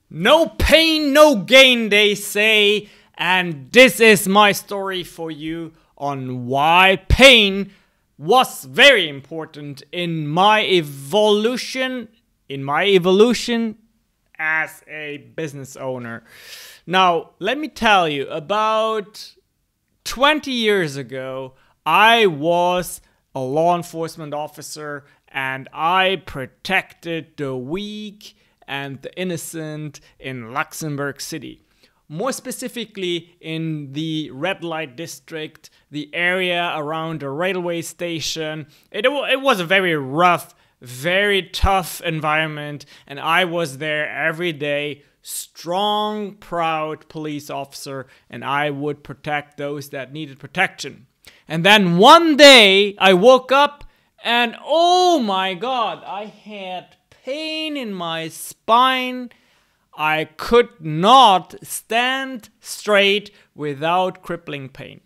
No pain, no gain, they say, and this is my story for you on why pain was very important in my evolution, as a business owner. Now, let me tell you, about 20 years ago, I was a law enforcement officer and I protected the weak and the innocent in Luxembourg City. More specifically in the red light district, the area around the railway station. It was a very rough, very tough environment, and I was there every day, strong, proud police officer, and I would protect those that needed protection. And then one day I woke up and oh my God, I had pain in my spine. I could not stand straight without crippling pain.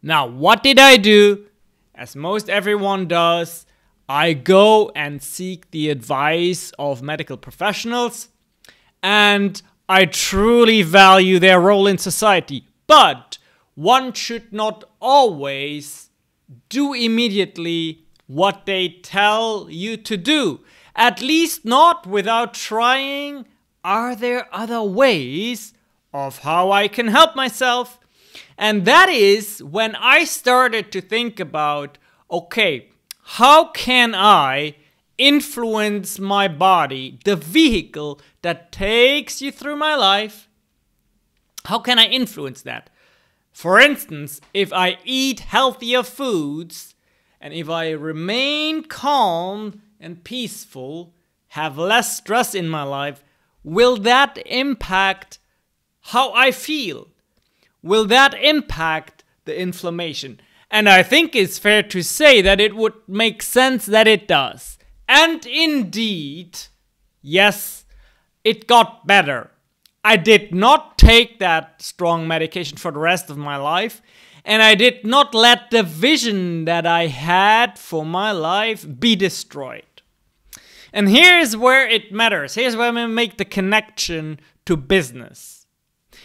Now, what did I do? As most everyone does, I go and seek the advice of medical professionals, and I truly value their role in society. But one should not always do immediately what they tell you to do. At least not without trying, are there other ways of how I can help myself? And that is when I started to think about, okay, how can I influence my body, the vehicle that takes you through my life? How can I influence that? For instance, if I eat healthier foods and if I remain calm and peaceful, have less stress in my life, will that impact how I feel? Will that impact the inflammation? And I think it's fair to say that it would make sense that it does. And indeed, yes, it got better. I did not take that strong medication for the rest of my life, and I did not let the vision that I had for my life be destroyed. And here's where it matters. Here's where we make the connection to business.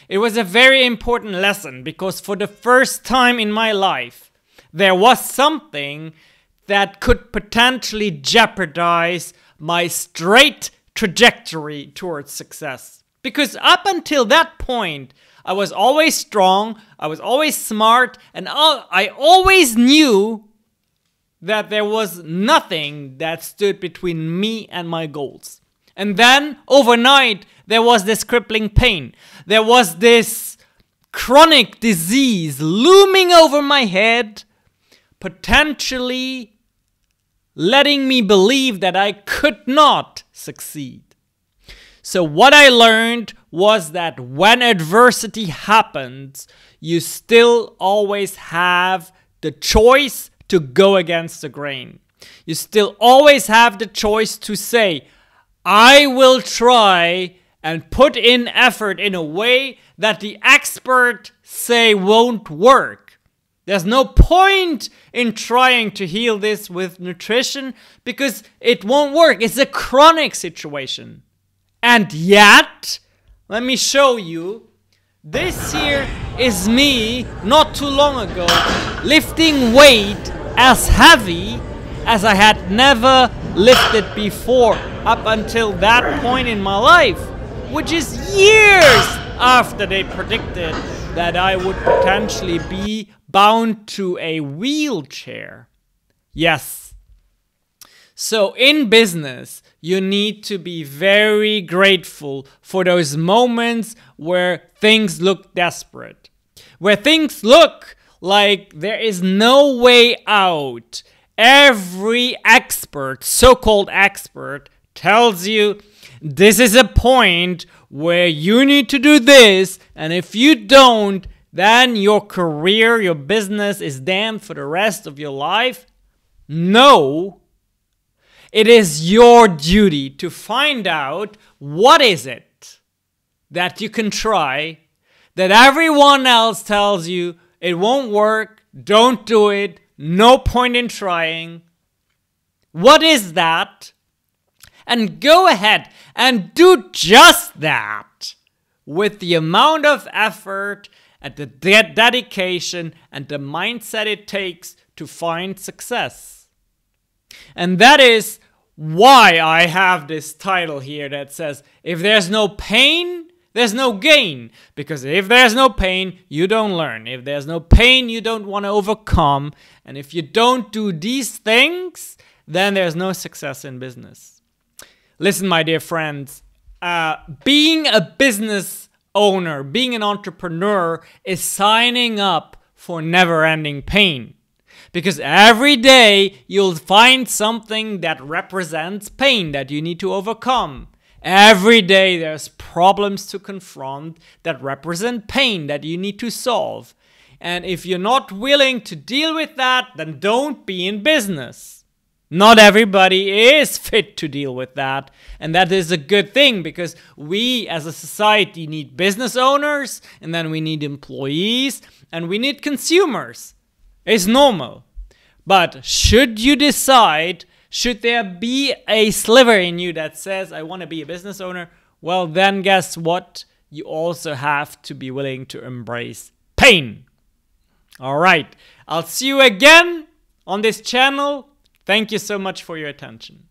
It was a very important lesson because for the first time in my life, there was something that could potentially jeopardize my straight trajectory towards success. Because up until that point, I was always strong, I was always smart, and I always knew that there was nothing that stood between me and my goals. And then, overnight, there was this crippling pain. There was this chronic disease looming over my head, potentially letting me believe that I could not succeed. So what I learned was that when adversity happens, you still always have the choice to go against the grain. You still always have the choice to say, I will try and put in effort in a way that the experts say won't work. There's no point in trying to heal this with nutrition because it won't work. It's a chronic situation. And yet, let me show you, this here is me not too long ago lifting weight as heavy as I had never lifted before up until that point in my life, which is years after they predicted that I would potentially be bound to a wheelchair. Yes. So in business, you need to be very grateful for those moments where things look desperate, where things look like there is no way out. Every expert, so-called expert, tells you this is a point where you need to do this, and if you don't, then your career, your business is damned for the rest of your life. No. It is your duty to find out what is it that you can try that everyone else tells you it won't work, don't do it, no point in trying. What is that? And go ahead and do just that with the amount of effort and the dedication and the mindset it takes to find success. And that is why I have this title here that says, if there's no pain, there's no gain. Because if there's no pain, you don't learn. If there's no pain, you don't want to overcome. And if you don't do these things, then there's no success in business. Listen, my dear friends, being a business owner, being an entrepreneur is signing up for never-ending pain. Because every day you'll find something that represents pain that you need to overcome. Every day there's problems to confront that represent pain that you need to solve. And if you're not willing to deal with that, then don't be in business. Not everybody is fit to deal with that. And that is a good thing, because we as a society need business owners, and then we need employees, and we need consumers. It's normal. But should you decide, should there be a sliver in you that says, I want to be a business owner, well, then guess what? You also have to be willing to embrace pain. All right. I'll see you again on this channel. Thank you so much for your attention.